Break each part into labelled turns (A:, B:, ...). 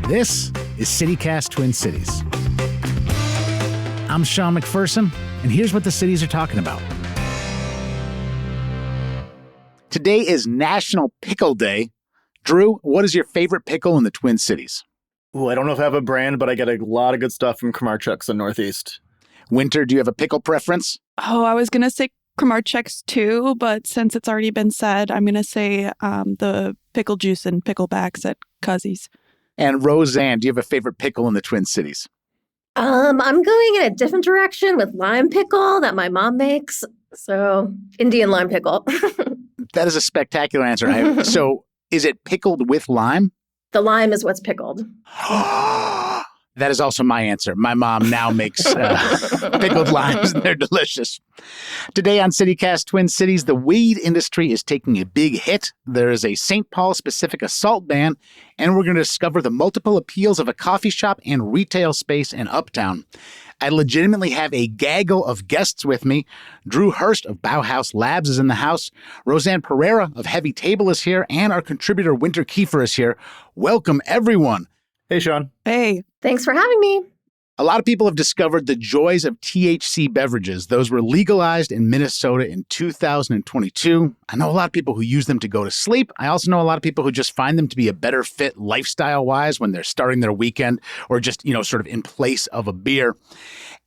A: This is CityCast Twin Cities. I'm Sean McPherson, and here's what the cities are talking about. Today is National Pickle Day. Drew, what is your favorite pickle in the Twin Cities?
B: Ooh, I don't know if I have a brand, but I get a lot of good stuff from Kramarczuk's in Northeast.
A: Winter, do you have a pickle preference?
C: Oh, I was going to say Kramarczuk's too, but since it's already been said, I'm going to say the pickle juice and picklebacks at Cuzzy's.
A: And Roseanne, do you have a favorite pickle in the Twin Cities?
D: I'm going in a different direction with lime pickle that my mom makes. So Indian lime pickle.
A: That is a spectacular answer. So is it pickled with lime?
D: The lime is what's pickled.
A: That is also my answer. My mom now makes pickled limes, and they're delicious. Today on CityCast Twin Cities, the weed industry is taking a big hit. There is a St. Paul-specific assault ban, and we're going to discover the multiple appeals of a coffee shop and retail space in Uptown. I legitimately have a gaggle of guests with me. Drew Hurst of Bauhaus Labs is in the house. Roseanne Pereira of Heavy Table is here, and our contributor Winter Keefer is here. Welcome, everyone.
B: Hey, Sean.
C: Hey.
D: Thanks for having me.
A: A lot of people have discovered the joys of THC beverages. Those were legalized in Minnesota in 2022. I know a lot of people who use them to go to sleep. I also know a lot of people who just find them to be a better fit lifestyle-wise when they're starting their weekend or just, sort of in place of a beer.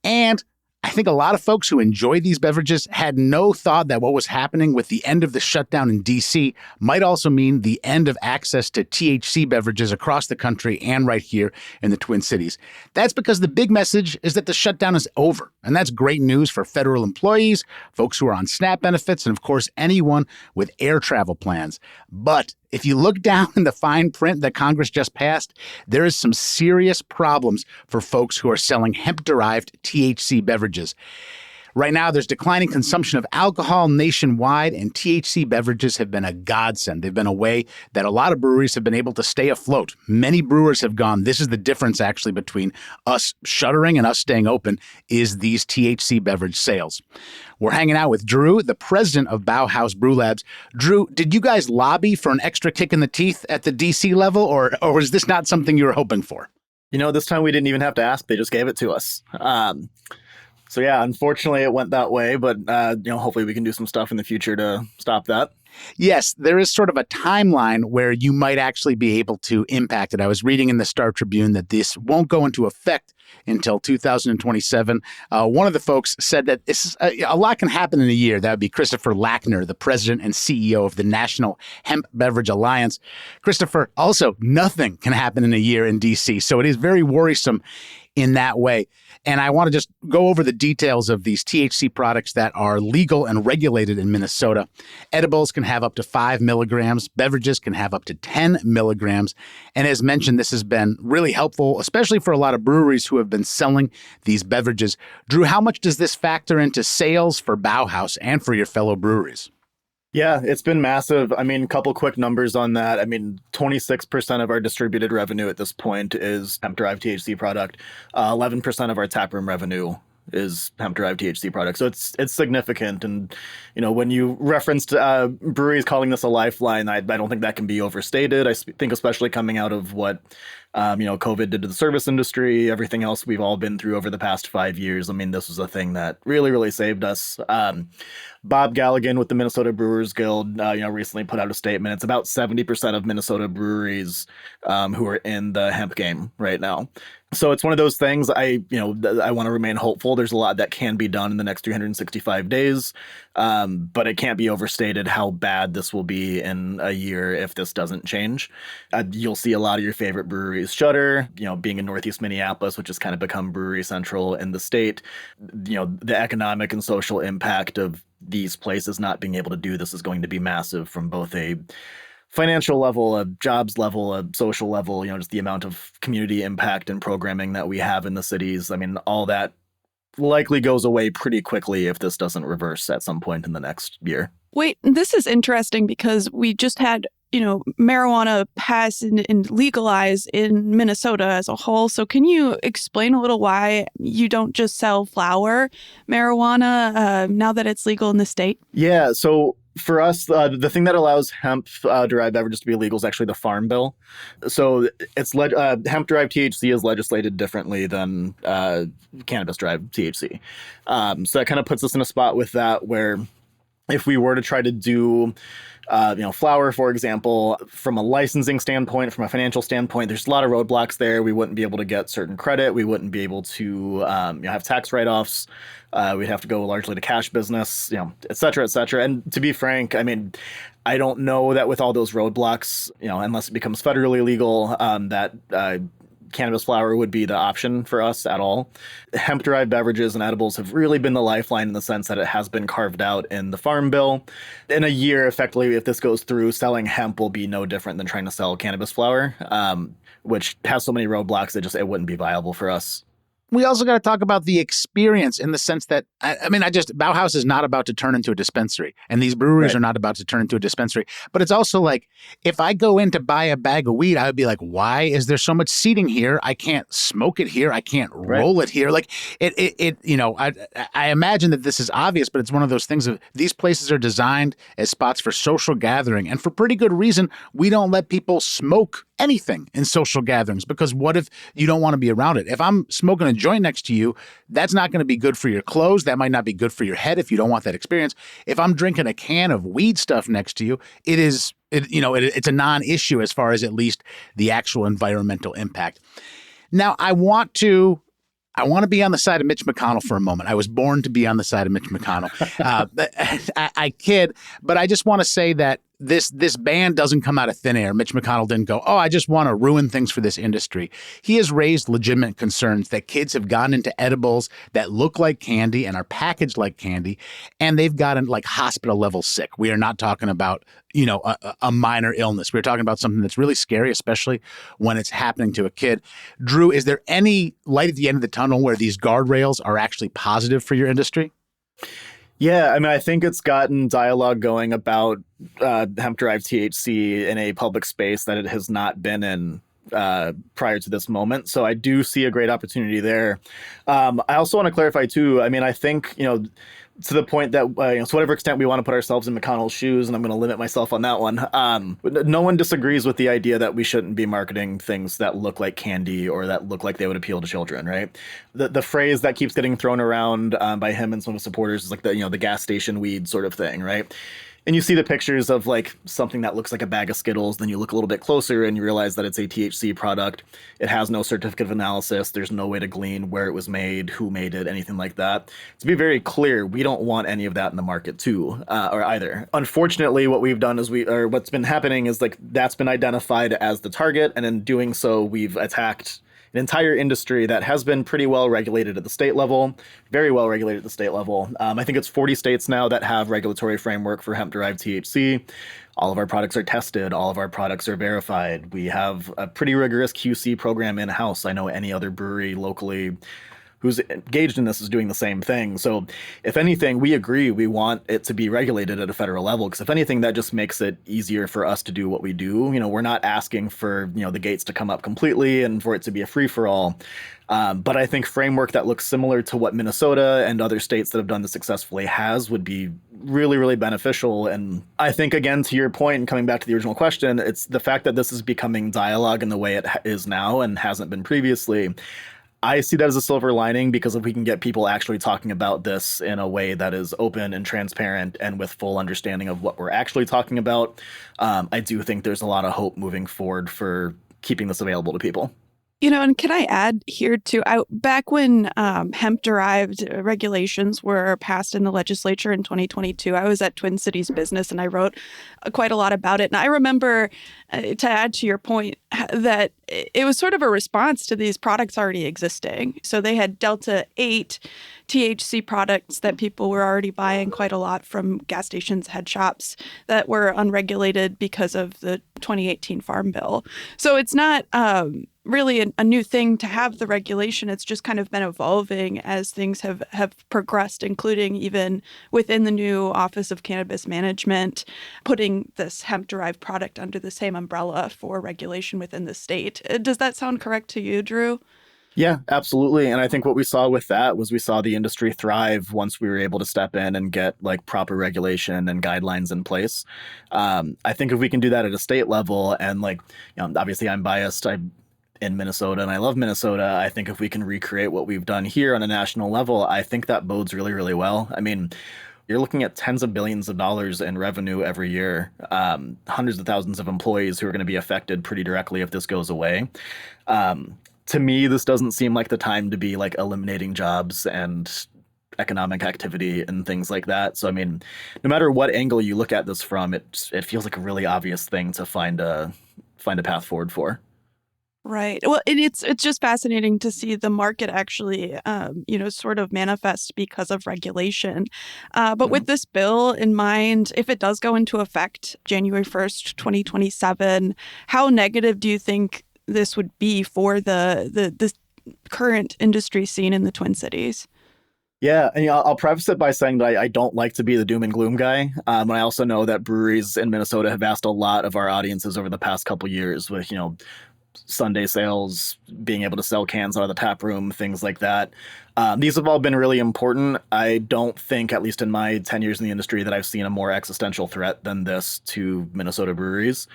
A: And I think a lot of folks who enjoy these beverages had no thought that what was happening with the end of the shutdown in D.C. might also mean the end of access to THC beverages across the country and right here in the Twin Cities. That's because the big message is that the shutdown is over, and that's great news for federal employees, folks who are on SNAP benefits, and of course anyone with air travel plans. But if you look down in the fine print that Congress just passed, there is some serious problems for folks who are selling hemp-derived THC beverages. Right now, there's declining consumption of alcohol nationwide, and THC beverages have been a godsend. They've been a way that a lot of breweries have been able to stay afloat. Many brewers have gone, this is the difference actually between us shuttering and us staying open, is these THC beverage sales. We're hanging out with Drew, the president of Bauhaus Brew Labs. Drew, did you guys lobby for an extra kick in the teeth at the DC level, or was this not something you were hoping for?
B: This time we didn't even have to ask. They just gave it to us. So yeah, unfortunately it went that way, but hopefully we can do some stuff in the future to stop that.
A: Yes, there is sort of a timeline where you might actually be able to impact it. I was reading in the Star Tribune that this won't go into effect until 2027. One of the folks said that a lot can happen in a year. That would be Christopher Lackner, the president and CEO of the National Hemp Beverage Alliance. Christopher, also, nothing can happen in a year in D.C., so it is very worrisome in that way. And I want to just go over the details of these THC products that are legal and regulated in Minnesota. Edibles can have up to 5 milligrams. Beverages can have up to 10 milligrams. And as mentioned, this has been really helpful, especially for a lot of breweries who have been selling these beverages. Drew, how much does this factor into sales for Bauhaus and for your fellow breweries?
B: Yeah, it's been massive. A couple quick numbers on that. 26% of our distributed revenue at this point is hemp-derived THC product. 11% of our taproom revenue is hemp-derived THC product. So it's significant. And, when you referenced breweries calling this a lifeline, I don't think that can be overstated. I think especially coming out of what, COVID did to the service industry, everything else we've all been through over the past 5 years. This was a thing that really, really saved us. Bob Galligan with the Minnesota Brewers Guild, recently put out a statement. It's about 70% of Minnesota breweries who are in the hemp game right now. So it's one of those things I want to remain hopeful. There's a lot that can be done in the next 365 days, but it can't be overstated how bad this will be in a year if this doesn't change. You'll see a lot of your favorite breweries shutter, being in Northeast Minneapolis, which has kind of become brewery central in the state. The economic and social impact of these places not being able to do this is going to be massive from both a financial level, a jobs level, a social level, just the amount of community impact and programming that we have in the cities. All that likely goes away pretty quickly if this doesn't reverse at some point in the next year.
C: Wait, this is interesting because we just had, marijuana pass and legalize in Minnesota as a whole. So can you explain a little why you don't just sell flower marijuana now that it's legal in the state?
B: Yeah, so For us, the thing that allows hemp-derived beverages to be illegal is actually the Farm Bill. So it's hemp-derived THC is legislated differently than cannabis-derived THC. So that kind of puts us in a spot with that where if we were to try to do flower, for example, from a licensing standpoint, from a financial standpoint, there's a lot of roadblocks there. We wouldn't be able to get certain credit. We wouldn't be able to have tax write-offs. We'd have to go largely to cash business, et cetera, et cetera. And to be frank, I mean, I don't know that with all those roadblocks, unless it becomes federally legal, that cannabis flower would be the option for us at all. Hemp-derived beverages and edibles have really been the lifeline in the sense that it has been carved out in the Farm Bill. In a year, effectively, if this goes through, selling hemp will be no different than trying to sell cannabis flower, which has so many roadblocks it wouldn't be viable for us.
A: We also got to talk about the experience in the sense that, Bauhaus is not about to turn into a dispensary, and these breweries are not about to turn into a dispensary. But it's also like, if I go in to buy a bag of weed, I would be like, why is there so much seating here? I can't smoke it here. I can't roll it here. Like I imagine that this is obvious, but it's one of those things of these places are designed as spots for social gathering. And for pretty good reason, we don't let people smoke anything in social gatherings, because what if you don't want to be around it? If I'm smoking a joint next to you, that's not going to be good for your clothes. That might not be good for your head if you don't want that experience. If I'm drinking a can of weed stuff next to you, it's a non-issue as far as at least the actual environmental impact. Now, I want to be on the side of Mitch McConnell for a moment. I was born to be on the side of Mitch McConnell. I kid, but I just want to say that this ban doesn't come out of thin air. Mitch McConnell didn't go, I just want to ruin things for this industry. He has raised legitimate concerns that kids have gotten into edibles that look like candy and are packaged like candy, and they've gotten like hospital level sick. We are not talking about, a minor illness. We're talking about something that's really scary, especially when it's happening to a kid. Drew, is there any light at the end of the tunnel where these guardrails are actually positive for your industry?
B: Yeah, I think it's gotten dialogue going about hemp-derived THC in a public space that it has not been in prior to this moment. So I do see a great opportunity there. I also want to clarify, too, I think, to the point that, to whatever extent we want to put ourselves in McConnell's shoes, and I'm going to limit myself on that one, no one disagrees with the idea that we shouldn't be marketing things that look like candy or that look like they would appeal to children, right? The phrase that keeps getting thrown around by him and some of his supporters is like the gas station weed sort of thing, right? And you see the pictures of like something that looks like a bag of Skittles, then you look a little bit closer and you realize that it's a THC product. It has no certificate of analysis. There's no way to glean where it was made, who made it, anything like that. To be very clear, we don't want any of that in the market too, or either. Unfortunately, what we've done is what's been happening is like that's been identified as the target, and in doing so, we've attacked an entire industry that has been pretty well regulated at the state level, very well regulated at the state level. I think it's 40 states now that have regulatory framework for hemp-derived THC. All of our products are tested. All of our products are verified. We have a pretty rigorous QC program in-house. I know any other brewery locally who's engaged in this is doing the same thing. So if anything, we agree we want it to be regulated at a federal level, because if anything, that just makes it easier for us to do what we do. We're not asking for, the gates to come up completely and for it to be a free-for-all. But I think framework that looks similar to what Minnesota and other states that have done this successfully would be really, really beneficial. And I think, again, to your point, and coming back to the original question, it's the fact that this is becoming dialogue in the way it is now and hasn't been previously. I see that as a silver lining, because if we can get people actually talking about this in a way that is open and transparent and with full understanding of what we're actually talking about, I do think there's a lot of hope moving forward for keeping this available to people.
C: And can I add here too, back when hemp-derived regulations were passed in the legislature in 2022, I was at Twin Cities Business and I wrote quite a lot about it. And I remember, to add to your point, that it was sort of a response to these products already existing. So they had Delta 8 THC products that people were already buying quite a lot from gas stations, head shops, that were unregulated because of the 2018 Farm Bill. So it's not really a new thing to have the regulation. It's just kind of been evolving as things have progressed, including even within the new Office of Cannabis Management, putting this hemp-derived product under the same umbrella for regulation within the state. Does that sound correct to you, Drew?
B: Yeah, absolutely. And I think what we saw with that was we saw the industry thrive once we were able to step in and get like proper regulation and guidelines in place. I think if we can do that at a state level and like, obviously I'm biased. I'm in Minnesota and I love Minnesota. I think if we can recreate what we've done here on a national level, I think that bodes really, really well. I mean, you're looking at tens of billions of dollars in revenue every year, hundreds of thousands of employees who are going to be affected pretty directly if this goes away. To me, this doesn't seem like the time to be like eliminating jobs and economic activity and things like that. So, I mean, no matter what angle you look at this from, it feels like a really obvious thing to find a path forward for.
C: Right. Well, and it's just fascinating to see the market actually, sort of manifest because of regulation. But with this bill in mind, if it does go into effect January 1st, 2027, how negative do you think this would be for the current industry scene in the Twin Cities?
B: Yeah, and I'll preface it by saying that I don't like to be the doom and gloom guy. And I also know that breweries in Minnesota have asked a lot of our audiences over the past couple years with, Sunday sales, being able to sell cans out of the tap room, things like that. These have all been really important. I don't think, at least in my 10 years in the industry, that I've seen a more existential threat than this to Minnesota breweries.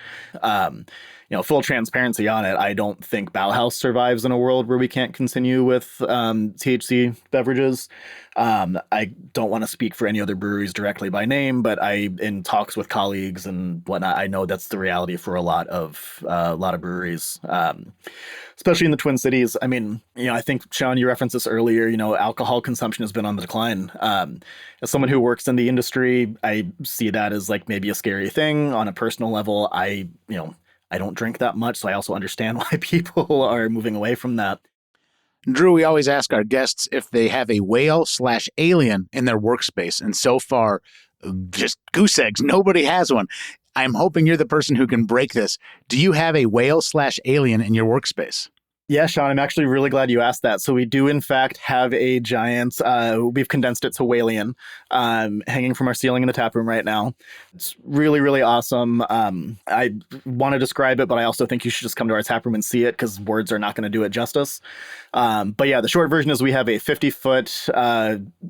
B: Full transparency on it, I don't think Bauhaus survives in a world where we can't continue with THC beverages. I don't want to speak for any other breweries directly by name, but in talks with colleagues and whatnot, I know that's the reality for a lot of breweries, especially in the Twin Cities. I mean, I think, Sean, you referenced this earlier, alcohol consumption has been on the decline. As someone who works in the industry, I see that as like maybe a scary thing. On a personal level, I don't drink that much, so I also understand why people are moving away from that.
A: Drew, we always ask our guests if they have a whale/alien in their workspace. And so far, just goose eggs. Nobody has one. I'm hoping you're the person who can break this. Do you have a whale/alien in your workspace?
B: Yeah, Sean, I'm actually really glad you asked that. So we do, in fact, have a giant, we've condensed it to Whalian, hanging from our ceiling in the tap room right now. It's really, really awesome. I want to describe it, but I also think you should just come to our tap room and see it because words are not going to do it justice. But yeah, the short version is we have a 50-foot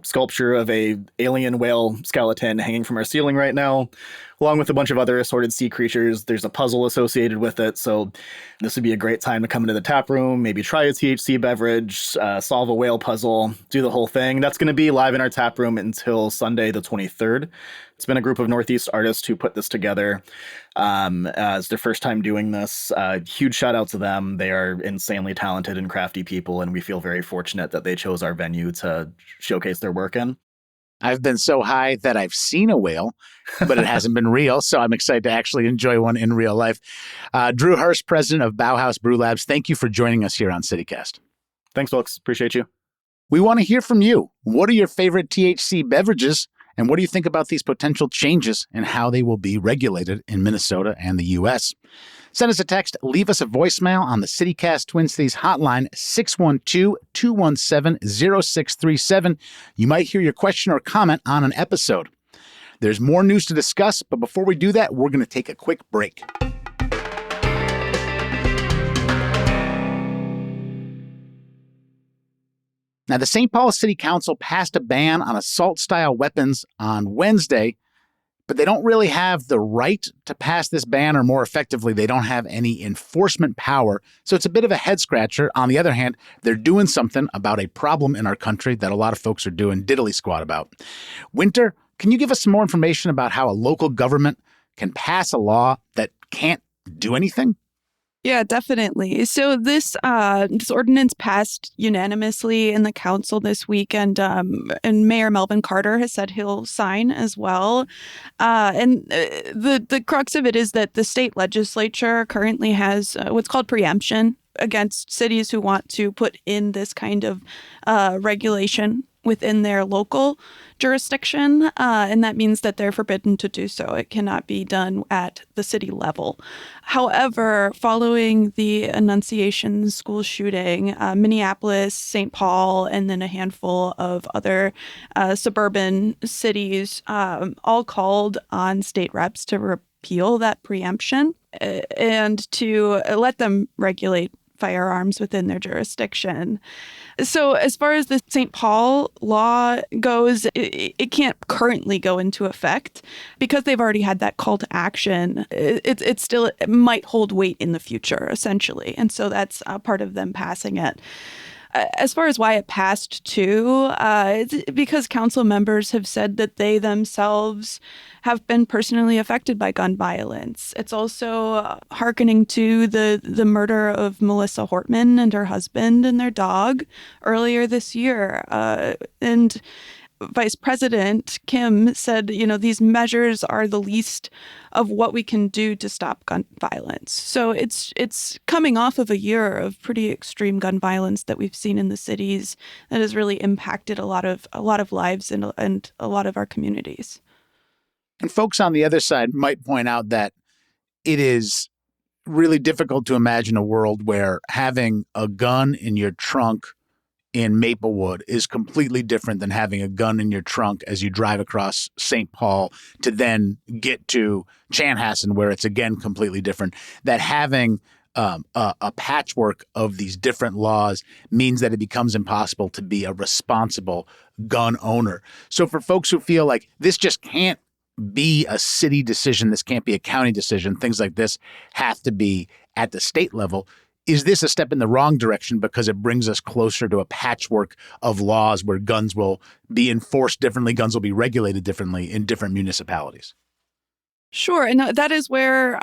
B: sculpture of a alien whale skeleton hanging from our ceiling right now, along with a bunch of other assorted sea creatures. There's a puzzle associated with it, so this would be a great time to come into the tap room, maybe try a THC beverage, solve a whale puzzle, do the whole thing. That's going to be live in our tap room until Sunday the 23rd. It's been a group of Northeast artists who put this together as their first time doing this. Huge shout out to them. They are insanely talented and crafty people, and we feel very fortunate that they chose our venue to showcase their work in.
A: I've been so high that I've seen a whale, but it hasn't been real, so I'm excited to actually enjoy one in real life. Drew Hurst, president of Bauhaus Brew Labs, thank you for joining us here on CityCast.
B: Thanks, folks. Appreciate you.
A: We want to hear from you. What are your favorite THC beverages, and what do you think about these potential changes and how they will be regulated in Minnesota and the U.S.? Send us a text, leave us a voicemail on the CityCast Twin Cities hotline, 612-217-0637. You might hear your question or comment on an episode. There's more news to discuss, but before we do that, we're going to take a quick break. Now, the St. Paul City Council passed a ban on assault-style weapons on Wednesday, but they don't really have the right to pass this ban, or more effectively, they don't have any enforcement power. So it's a bit of a head-scratcher. On the other hand, they're doing something about a problem in our country that a lot of folks are doing diddly squat about. Winter, can you give us some more information about how a local government can pass a law that can't do anything?
C: Yeah, definitely. So this ordinance passed unanimously in the council this week, and Mayor Melvin Carter has said he'll sign as well. The crux of it is that the state legislature currently has what's called preemption against cities who want to put in this kind of regulation within their local jurisdiction, and that means that they're forbidden to do so. It cannot be done at the city level. However, following the Annunciation school shooting, Minneapolis, St. Paul, and then a handful of other suburban cities all called on state reps to repeal that preemption and to let them regulate firearms within their jurisdiction. So as far as the St. Paul law goes, it can't currently go into effect because they've already had that call to action. It might hold weight in the future, essentially. And so that's part of them passing it. As far as why it passed too, it's because council members have said that they themselves have been personally affected by gun violence. It's also hearkening to the murder of Melissa Hortman and her husband and their dog earlier this year. And Vice President Kim said, these measures are the least of what we can do to stop gun violence. So it's coming off of a year of pretty extreme gun violence that we've seen in the cities that has really impacted a lot of lives and a lot of our communities.
A: And folks on the other side might point out that it is really difficult to imagine a world where having a gun in your trunk in Maplewood is completely different than having a gun in your trunk as you drive across St. Paul to then get to Chanhassen, where it's again completely different. That having a patchwork of these different laws means that it becomes impossible to be a responsible gun owner. So for folks who feel like this just can't be a city decision, this can't be a county decision, things like this have to be at the state level, is this a step in the wrong direction because it brings us closer to a patchwork of laws where guns will be enforced differently, guns will be regulated differently in different municipalities?
C: Sure. And that is where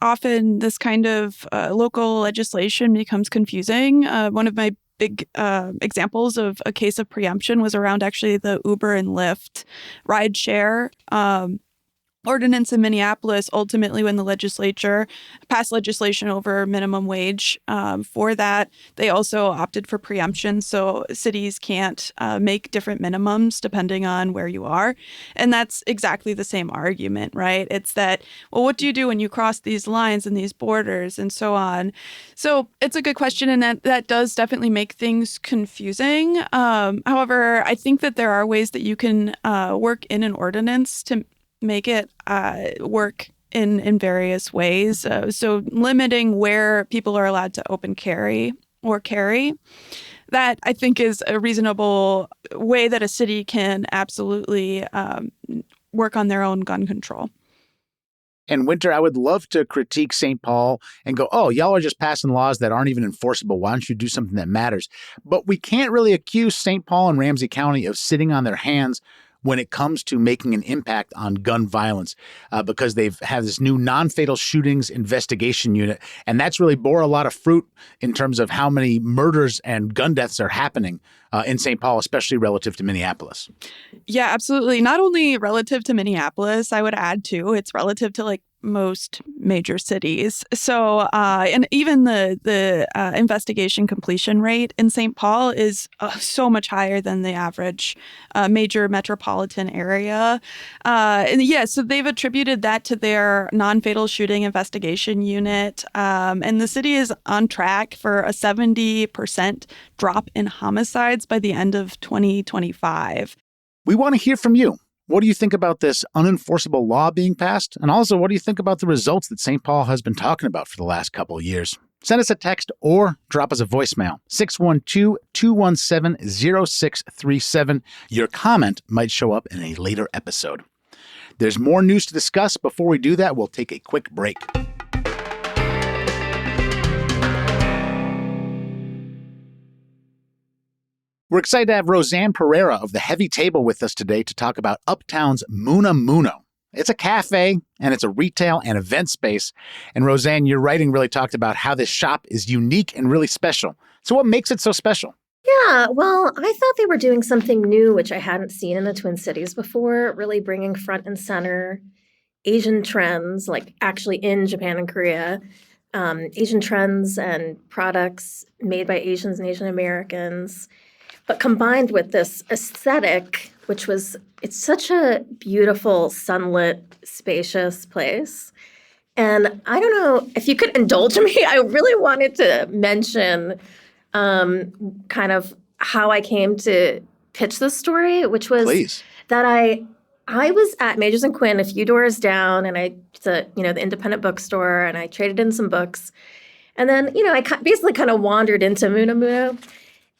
C: often this kind of local legislation becomes confusing. One of my big examples of a case of preemption was around actually the Uber and Lyft rideshare ordinance in Minneapolis. Ultimately, when the legislature passed legislation over minimum wage for that, they also opted for preemption. So cities can't make different minimums depending on where you are. And that's exactly the same argument, right? It's that, well, what do you do when you cross these lines and these borders and so on? So it's a good question. And that does definitely make things confusing. However, I think that there are ways that you can work in an ordinance to make it work in various ways. So limiting where people are allowed to open carry or carry, that I think is a reasonable way that a city can absolutely work on their own gun control.
A: And Winter, I would love to critique St. Paul and go, oh, y'all are just passing laws that aren't even enforceable. Why don't you do something that matters? But we can't really accuse St. Paul and Ramsey County of sitting on their hands when it comes to making an impact on gun violence, because they've had this new non-fatal shootings investigation unit. And that's really bore a lot of fruit in terms of how many murders and gun deaths are happening in St. Paul, especially relative to Minneapolis.
C: Yeah, absolutely. Not only relative to Minneapolis, I would add too, it's relative to most major cities. So, and even the investigation completion rate in St. Paul is so much higher than the average major metropolitan area. And yeah, so they've attributed that to their non-fatal shooting investigation unit. And the city is on track for a 70% drop in homicides by the end of 2025.
A: We want to hear from you. What do you think about this unenforceable law being passed? And also, what do you think about the results that St. Paul has been talking about for the last couple of years? Send us a text or drop us a voicemail, 612-217-0637. Your comment might show up in a later episode. There's more news to discuss. Before we do that, we'll take a quick break. We're excited to have Roseanne Pereira of The Heavy Table with us today to talk about Uptown's Moona Moono. It's a cafe, and it's a retail and event space. And Roseanne, your writing really talked about how this shop is unique and really special. So what makes it so special?
D: Yeah, well, I thought they were doing something new, which I hadn't seen in the Twin Cities before, really bringing front and center Asian trends, like actually in Japan and Korea, Asian trends and products made by Asians and Asian Americans, but combined with this aesthetic, which was, it's such a beautiful, sunlit, spacious place. And I don't know if you could indulge me, I really wanted to mention kind of how I came to pitch this story, which was
A: Please.
D: That I was at Majors and Quinn a few doors down, and it's the independent bookstore, and I traded in some books. And then, I basically kind of wandered into Moona Moono.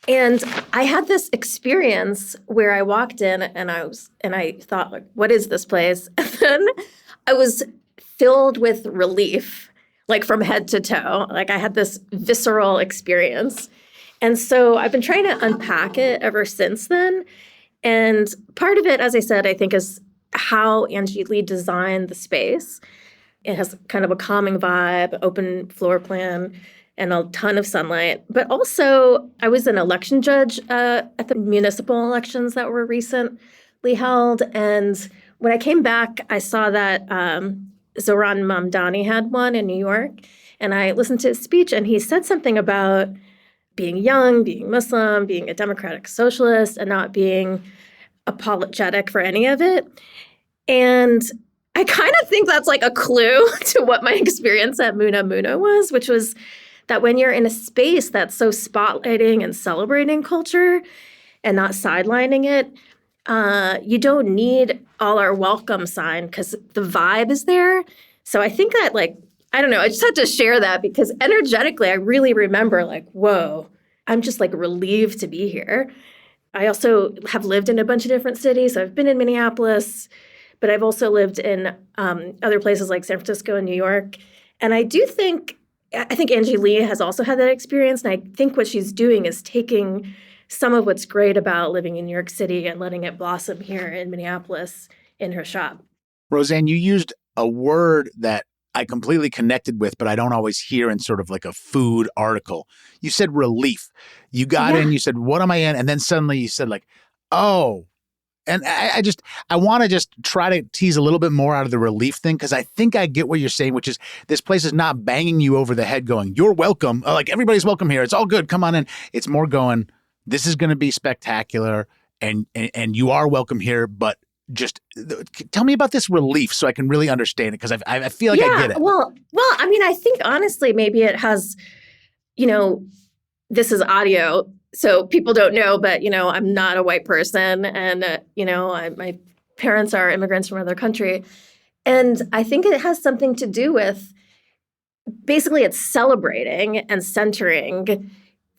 D: And I had this experience where I walked in and I thought, like, what is this place? And then I was filled with relief, like from head to toe. Like I had this visceral experience. And so I've been trying to unpack it ever since then. And part of it, as I said, I think is how Angie Lee designed the space. It has kind of a calming vibe, open floor plan, and a ton of sunlight. But also, I was an election judge at the municipal elections that were recently held. And when I came back, I saw that Zohran Mamdani had one in New York. And I listened to his speech, and he said something about being young, being Muslim, being a democratic socialist, and not being apologetic for any of it. And I kind of think that's like a clue to what my experience at Moona Moono was, which was that when you're in a space that's so spotlighting and celebrating culture and not sidelining it, you don't need all our welcome sign because the vibe is there. So I think that, like, I don't know, I just had to share that because energetically, I really remember like, whoa, I'm just like relieved to be here. I also have lived in a bunch of different cities. I've been in Minneapolis, but I've also lived in other places like San Francisco and New York. And I think Angie Lee has also had that experience. And I think what she's doing is taking some of what's great about living in New York City and letting it blossom here in Minneapolis in her shop.
A: Roseanne, you used a word that I completely connected with, but I don't always hear in sort of like a food article. You said relief. You got in, you said, what am I in? And then suddenly you said like, oh. And I want to just try to tease a little bit more out of the relief thing, because I think I get what you're saying, which is this place is not banging you over the head going, you're welcome. Like everybody's welcome here. It's all good. Come on in. It's more going, this is going to be spectacular and you are welcome here, but just tell me about this relief so I can really understand it, because I feel like I get it.
D: Well, I mean, I think honestly, maybe it has, this is audio, so people don't know, but, I'm not a white person. And, my parents are immigrants from another country. And I think it has something to do with basically it's celebrating and centering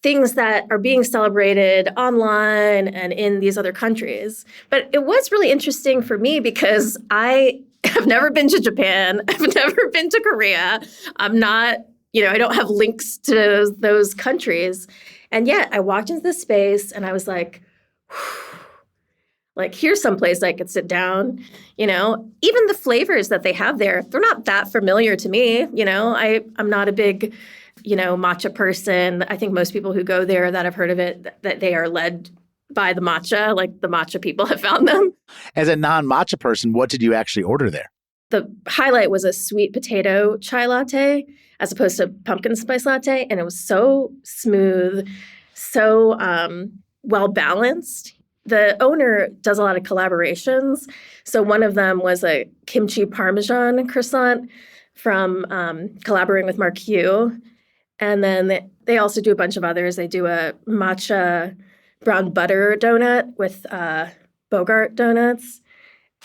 D: things that are being celebrated online and in these other countries. But it was really interesting for me because I have never been to Japan. I've never been to Korea. I'm not, I don't have links to those countries. And yet I walked into this space and I was like, like, here's someplace I could sit down. Even the flavors that they have there, they're not that familiar to me. I'm not a big, matcha person. I think most people who go there that have heard of it, that they are led by the matcha, like the matcha people have found them.
A: As a non-matcha person, what did you actually order there?
D: The highlight was a sweet potato chai latte as opposed to pumpkin spice latte. And it was so smooth, so well-balanced. The owner does a lot of collaborations. So one of them was a kimchi parmesan croissant from collaborating with Mark Hugh. And then they also do a bunch of others. They do a matcha brown butter donut with Bogart donuts.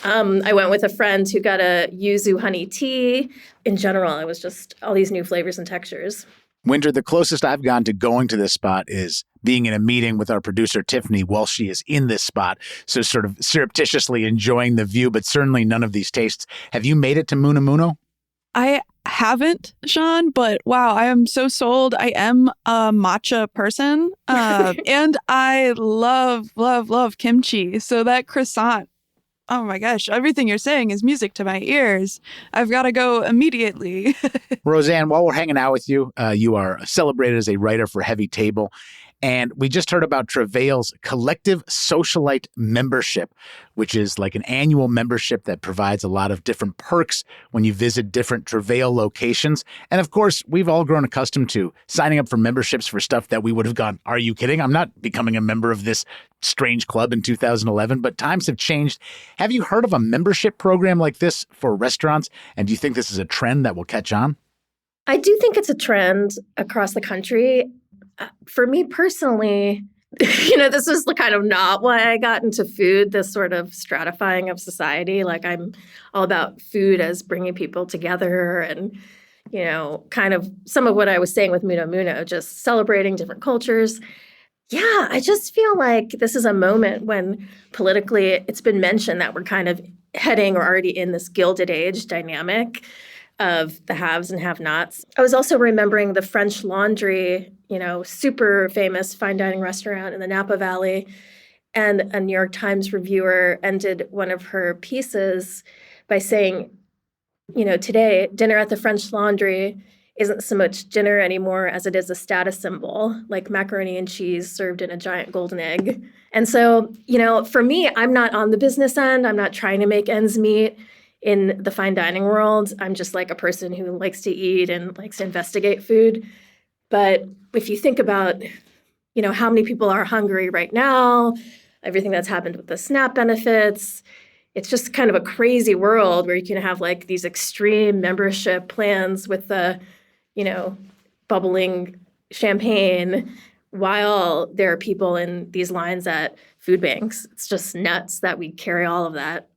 D: I went with a friend who got a yuzu honey tea. In general, it was just all these new flavors and textures.
A: Winter, the closest I've gone to going to this spot is being in a meeting with our producer, Tiffany, while she is in this spot. So sort of surreptitiously enjoying the view, but certainly none of these tastes. Have you made it to Moona Moono?
C: I haven't, Sean, but wow, I am so sold. I am a matcha person. And I love kimchi. So that croissant, oh my gosh, everything you're saying is music to my ears. I've got to go immediately.
A: Roseanne, while we're hanging out with you, you are celebrated as a writer for Heavy Table. And we just heard about Travail's Collective Socialite membership, which is like an annual membership that provides a lot of different perks when you visit different Travail locations. And of course, we've all grown accustomed to signing up for memberships for stuff that we would have gone, are you kidding? I'm not becoming a member of this strange club in 2011, but times have changed. Have you heard of a membership program like this for restaurants? And do you think this is a trend that will catch on?
D: I do think it's a trend across the country. For me personally, this is kind of not why I got into food, this sort of stratifying of society. Like I'm all about food as bringing people together and, kind of some of what I was saying with Moona Moono, just celebrating different cultures. Yeah, I just feel like this is a moment when politically it's been mentioned that we're kind of heading or already in this Gilded Age dynamic of the haves and have-nots. I was also remembering the French Laundry, super famous fine dining restaurant in the Napa Valley. And a New York Times reviewer ended one of her pieces by saying, today, dinner at the French Laundry isn't so much dinner anymore as it is a status symbol, like macaroni and cheese served in a giant golden egg. And so, for me, I'm not on the business end. I'm not trying to make ends meet in the fine dining world. I'm just like a person who likes to eat and likes to investigate food. But if you think about, how many people are hungry right now, everything that's happened with the SNAP benefits, it's just kind of a crazy world where you can have like these extreme membership plans with the, bubbling champagne while there are people in these lines at food banks. It's just nuts that we carry all of that.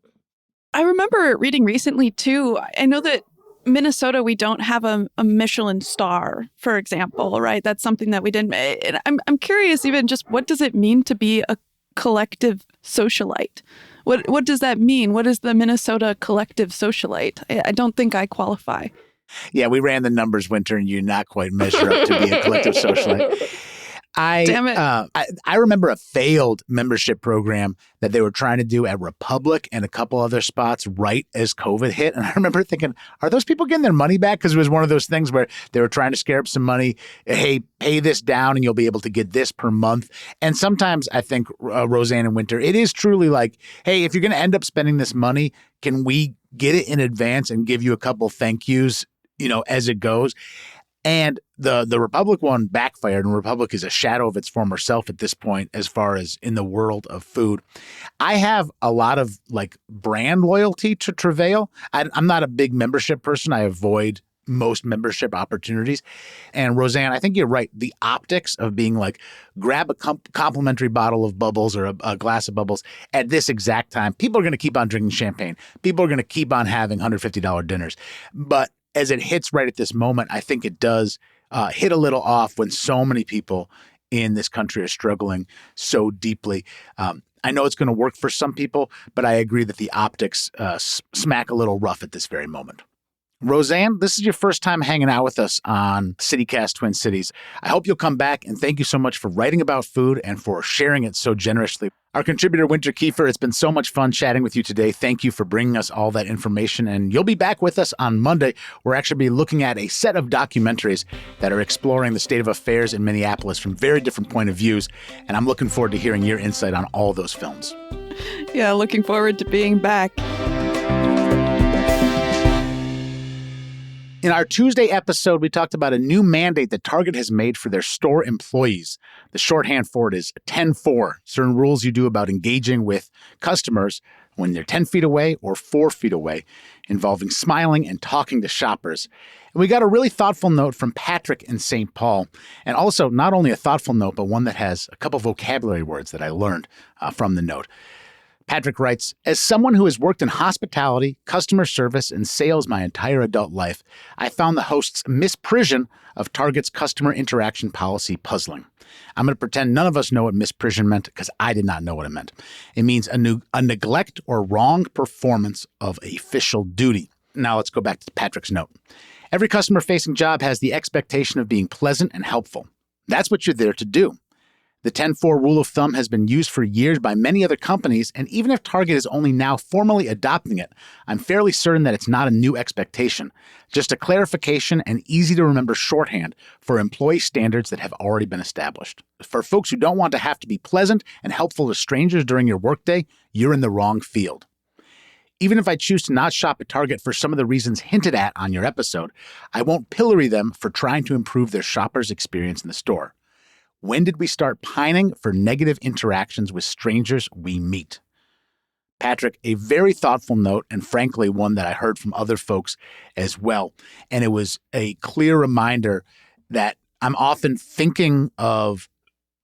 C: I remember reading recently, too, I know that Minnesota, we don't have a Michelin star, for example, right? That's something that we didn't. And I'm curious, even just what does it mean to be a collective socialite? What does that mean? What is the Minnesota collective socialite? I don't think I qualify.
A: Yeah, we ran the numbers, Winter, and you not quite measure up to be a collective socialite.
C: Damn it.
A: I remember a failed membership program that they were trying to do at Republic and a couple other spots right as COVID hit. And I remember thinking, are those people getting their money back? Because it was one of those things where they were trying to scare up some money. Hey, pay this down and you'll be able to get this per month. And sometimes I think, Roseanne and Winter, it is truly like, hey, if you're going to end up spending this money, can we get it in advance and give you a couple thank yous, as it goes? And the Republic one backfired, and Republic is a shadow of its former self at this point as far as in the world of food. I have a lot of brand loyalty to Travail. I'm not a big membership person. I avoid most membership opportunities. And Roseanne, I think you're right. The optics of being grab a complimentary bottle of bubbles or a glass of bubbles at this exact time. People are going to keep on drinking champagne. People are going to keep on having $150 dinners. But as it hits right at this moment, I think it does hit a little off when so many people in this country are struggling so deeply. I know it's going to work for some people, but I agree that the optics smack a little rough at this very moment. Roseanne, this is your first time hanging out with us on CityCast Twin Cities. I hope you'll come back, and thank you so much for writing about food and for sharing it so generously. Our contributor, Winter Keefer, it's been so much fun chatting with you today. Thank you for bringing us all that information, and you'll be back with us on Monday. We're actually be looking at a set of documentaries that are exploring the state of affairs in Minneapolis from very different point of views, and I'm looking forward to hearing your insight on all those films.
C: Yeah, looking forward to being back.
A: In our Tuesday episode, we talked about a new mandate that Target has made for their store employees. The shorthand for it is 10-4, certain rules you do about engaging with customers when they're 10 feet away or 4 feet away, involving smiling and talking to shoppers. And we got a really thoughtful note from Patrick in St. Paul. And also, not only a thoughtful note, but one that has a couple vocabulary words that I learned from the note. Patrick writes, as someone who has worked in hospitality, customer service, and sales my entire adult life, I found the host's misprision of Target's customer interaction policy puzzling. I'm going to pretend none of us know what misprision meant because I did not know what it meant. It means a neglect or wrong performance of official duty. Now let's go back to Patrick's note. Every customer-facing job has the expectation of being pleasant and helpful. That's what you're there to do. The 10-4 rule of thumb has been used for years by many other companies, and even if Target is only now formally adopting it, I'm fairly certain that it's not a new expectation, just a clarification and easy-to-remember shorthand for employee standards that have already been established. For folks who don't want to have to be pleasant and helpful to strangers during your workday, you're in the wrong field. Even if I choose to not shop at Target for some of the reasons hinted at on your episode, I won't pillory them for trying to improve their shoppers' experience in the store. When did we start pining for negative interactions with strangers we meet? Patrick, a very thoughtful note, and frankly, one that I heard from other folks as well. And it was a clear reminder that I'm often thinking of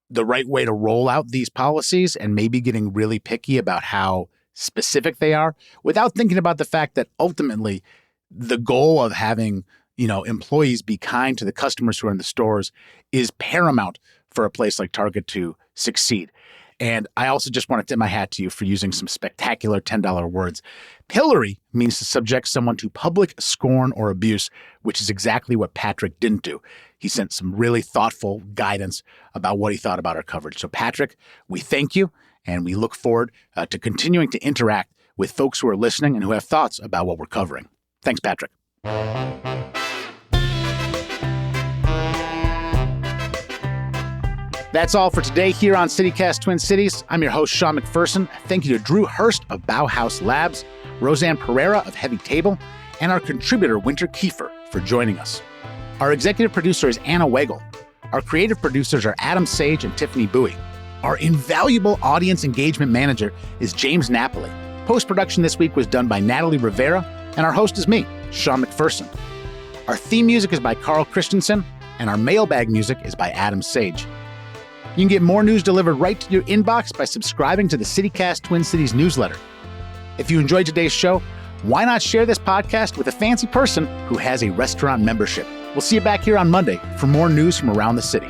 A: the right way to roll out these policies and maybe getting really picky about how specific they are without thinking about the fact that ultimately the goal of having employees be kind to the customers who are in the stores is paramount for a place like Target to succeed. And I also just want to tip my hat to you for using some spectacular $10 words. Pillory means to subject someone to public scorn or abuse, which is exactly what Patrick didn't do. He sent some really thoughtful guidance about what he thought about our coverage. So Patrick, we thank you, and we look forward to continuing to interact with folks who are listening and who have thoughts about what we're covering. Thanks, Patrick. That's all for today here on CityCast Twin Cities. I'm your host, Sean McPherson. Thank you to Drew Hurst of Bauhaus Labs, Roseanne Pereira of Heavy Table, and our contributor, Winter Keefer, for joining us. Our executive producer is Anna Weigel. Our creative producers are Adam Sage and Tiffany Bowie. Our invaluable audience engagement manager is James Napoli. Post-production this week was done by Natalie Rivera, and our host is me, Sean McPherson. Our theme music is by Carl Christensen, and our mailbag music is by Adam Sage. You can get more news delivered right to your inbox by subscribing to the CityCast Twin Cities newsletter. If you enjoyed today's show, why not share this podcast with a fancy person who has a restaurant membership? We'll see you back here on Monday for more news from around the city.